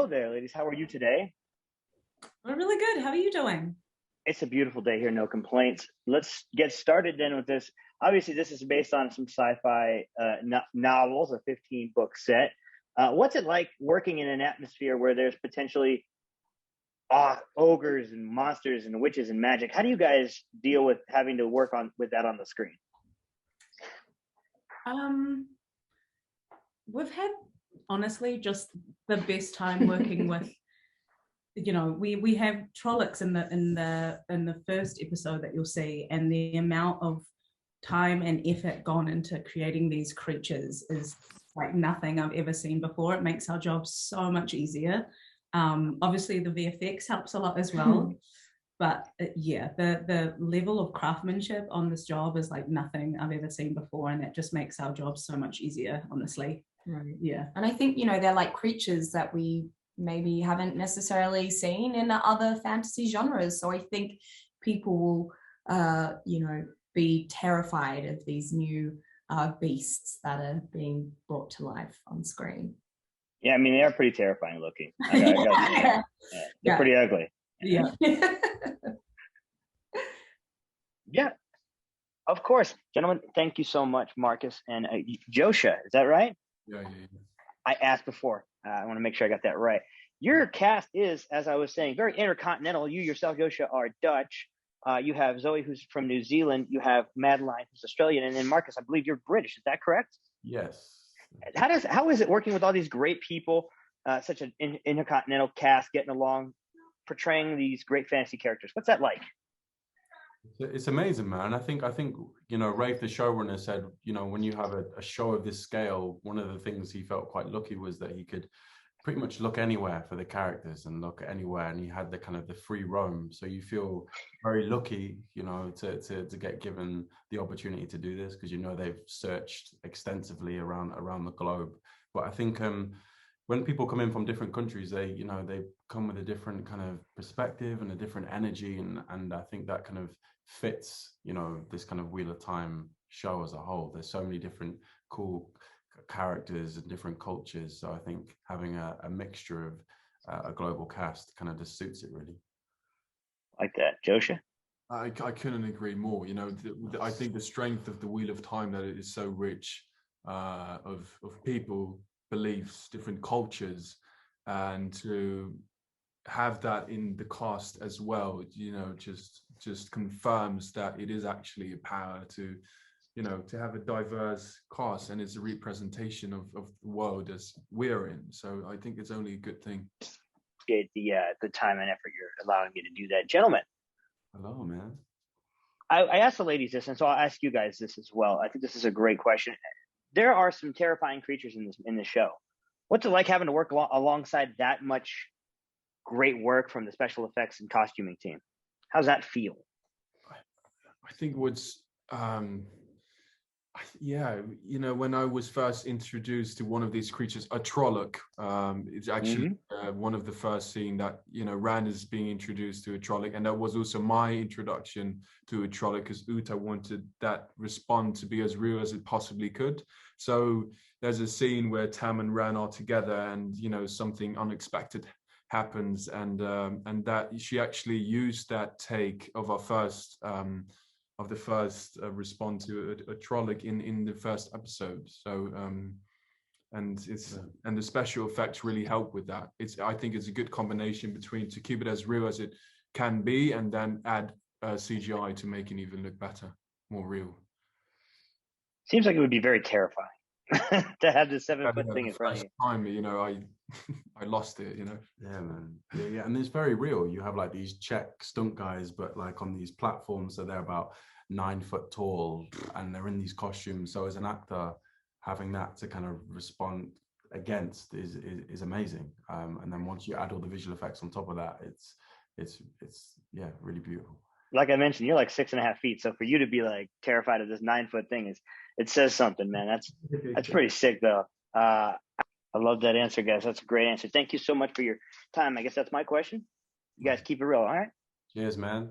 there, ladies. How are you today? I'm really good. How are you doing? It's a beautiful day here, no complaints. Let's get started then with this. Obviously, this is based on some sci-fi novels, a 15-book set. What's it like working in an atmosphere where there's potentially ogres and monsters and witches and magic? How do you guys deal with having to work on with that on the screen? Um, we've had honestly just the best time working with. We have Trollocs in the first episode that you'll see, and the amount of time and effort gone into creating these creatures is like nothing I've ever seen before. It makes our job so much easier. Obviously the VFX helps a lot as well, but the level of craftsmanship on this job is like nothing I've ever seen before, and it just makes our job so much easier, honestly. Right. Yeah. And I think, they're like creatures that we maybe haven't necessarily seen in other fantasy genres. So I think people will, be terrified of these new beasts that are being brought to life on screen. Yeah, I mean, they are pretty terrifying looking. They're pretty ugly. Yeah. Yeah, of course. Gentlemen, thank you so much, Marcus and Josha. Is that right? Yeah. I asked before. I want to make sure I got that right. Your cast is, as I was saying, very intercontinental. You yourself, Josha, are Dutch. You have Zoe, who's from New Zealand. You have Madeline, who's Australian. And then Marcus, I believe you're British. Is that correct? Yes. How is it working with all these great people, such an intercontinental cast, getting along, portraying these great fantasy characters? What's that like? It's amazing, man. I think Rafe, the showrunner, said, when you have a show of this scale, one of the things he felt quite lucky was that he could pretty much look anywhere for the characters and look anywhere, and he had the free roam. So you feel very lucky, to get given the opportunity to do this, because they've searched extensively around the globe. But I think when people come in from different countries, they come with a different kind of perspective and a different energy, and I think that kind of fits this kind of Wheel of Time show as a whole. There's so many different cool characters and different cultures, so I think having a mixture of a global cast kind of just suits it really. Like that, Josha? I couldn't agree more. I think the strength of the Wheel of Time, that it is so rich of people, beliefs, different cultures, and to have that in the cast as well, just confirms that it is actually a power to have a diverse cast, and it's a representation of the world as we're in. So I think it's only a good thing. Get the time and effort you're allowing me to do that. Gentlemen. Hello, man. I asked the ladies this, and so I'll ask you guys this as well. I think this is a great question. There are some terrifying creatures in this show. What's it like having to work alongside that much great work from the special effects and costuming team? How's that feel? I think what's when I was first introduced to one of these creatures, a Trolloc, it's actually one of the first scene that Rand is being introduced to a Trolloc, and that was also my introduction to a Trolloc, because Uta wanted that respond to be as real as it possibly could. So there's a scene where Tam and Rand are together, and something unexpected happens, and that she actually used that take of our first respond to a Trolloc in the first episode. So and the special effects really help with that. I think it's a good combination between to keep it as real as it can be, and then add CGI to make it even look better, more real. Seems like it would be very terrifying to have this 7-foot thing in front of you. Time, I lost it. Yeah, man. Yeah, and it's very real. You have like these Czech stunt guys, but like on these platforms, so they're about 9 foot tall, and they're in these costumes. So as an actor, having that to kind of respond against is amazing. And then once you add all the visual effects on top of that, it's really beautiful. Like I mentioned, you're like 6.5 feet. So for you to be like terrified of this 9-foot thing it says something, man. That's pretty sick though. I love that answer, guys. That's a great answer. Thank you so much for your time. I guess that's my question. You guys keep it real, all right? Cheers, man.